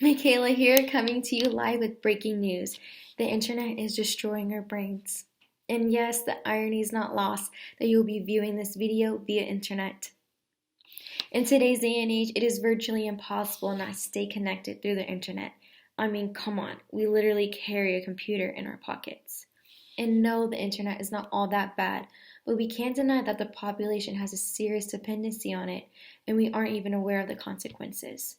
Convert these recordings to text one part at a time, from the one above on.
Michaela here, coming to you live with breaking news. The internet is destroying our brains. And yes, the irony is not lost that you'll be viewing this video via internet. In today's day and age, it is virtually impossible not to stay connected through the internet. I mean, come on, we literally carry a computer in our pockets. And no, the internet is not all that bad, but we can't deny that the population has a serious dependency on it, and we aren't even aware of the consequences.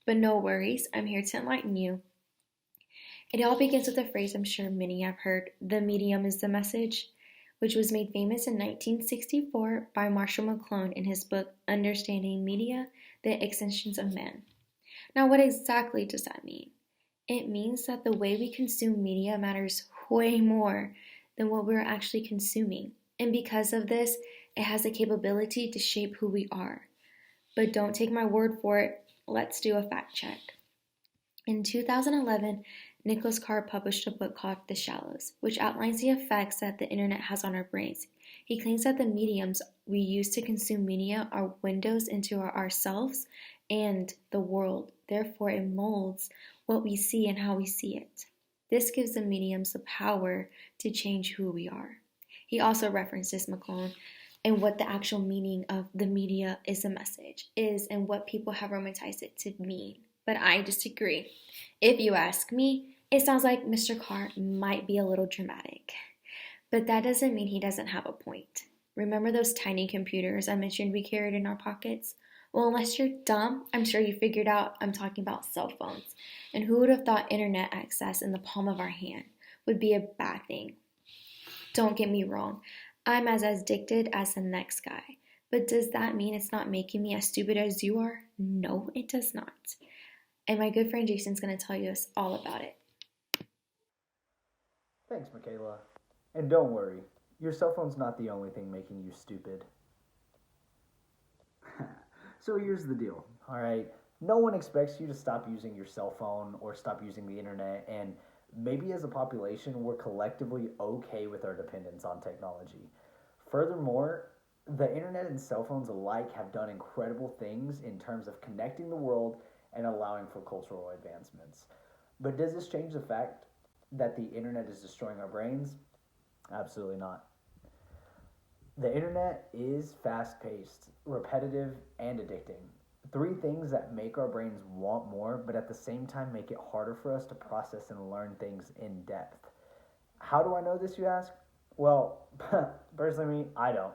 But no worries, I'm here to enlighten you. It all begins with a phrase I'm sure many have heard: the medium is the message, which was made famous in 1964 by Marshall McLuhan in his book Understanding Media, The Extensions of Man. Now, what exactly does that mean? It means that the way we consume media matters way more than what we're actually consuming. And because of this, it has the capability to shape who we are. But don't take my word for it. Let's do a fact check. In 2011, Nicholas Carr published a book called The Shallows, which outlines the effects that the internet has on our brains. He claims that the mediums we use to consume media are windows into ourselves and the world. Therefore, it molds what we see and how we see it. This gives the mediums the power to change who we are. He also references McLuhan and what the actual meaning of the media is a message is and what people have romanticized it to mean. But I disagree. If you ask me, it sounds like Mr. Carr might be a little dramatic. But that doesn't mean he doesn't have a point. Remember those tiny computers I mentioned we carried in our pockets? Well, unless you're dumb, I'm sure you figured out I'm talking about cell phones. And who would have thought internet access in the palm of our hand would be a bad thing? Don't get me wrong, I'm as addicted as the next guy. But does that mean it's not making me as stupid as you are? No, it does not. And my good friend Jason's going to tell you us all about it. Thanks, Michaela. And don't worry, your cell phone's not the only thing making you stupid. So here's the deal, alright? No one expects you to stop using your cell phone or stop using the internet, and maybe as a population, we're collectively okay with our dependence on technology. Furthermore, the internet and cell phones alike have done incredible things in terms of connecting the world and allowing for cultural advancements. But does this change the fact that the internet is destroying our brains? Absolutely not. The internet is fast paced, repetitive, and addicting. Three things that make our brains want more, but at the same time make it harder for us to process and learn things in depth. How do I know this, you ask? Well, personally, I don't.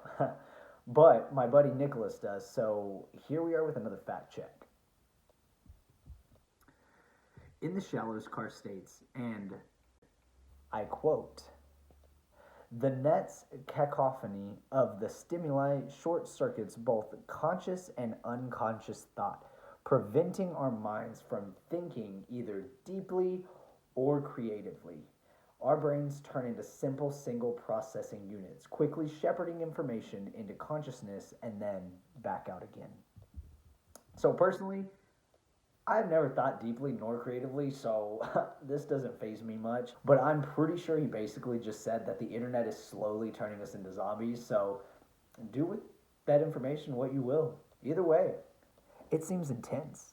But my buddy Nicholas does, so here we are with another fact check. In the Shallows, Carr states, and I quote, the net's cacophony of the stimuli short circuits both conscious and unconscious thought, preventing our minds from thinking either deeply or creatively. Our brains turn into simple single processing units, quickly shepherding information into consciousness and then back out again. So, personally, I've never thought deeply nor creatively, so this doesn't faze me much. But I'm pretty sure he basically just said that the internet is slowly turning us into zombies, so do with that information what you will. Either way, it seems intense.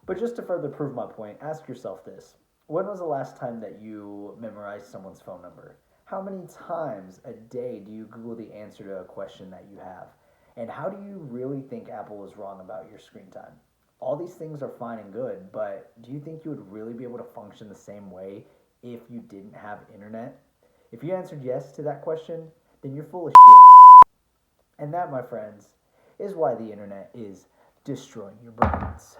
But just to further prove my point, ask yourself this. When was the last time that you memorized someone's phone number? How many times a day do you Google the answer to a question that you have? And how do you really think Apple is wrong about your screen time? All these things are fine and good, but do you think you would really be able to function the same way if you didn't have internet? If you answered yes to that question, then you're full of shit. And that, my friends, is why the internet is destroying your brains.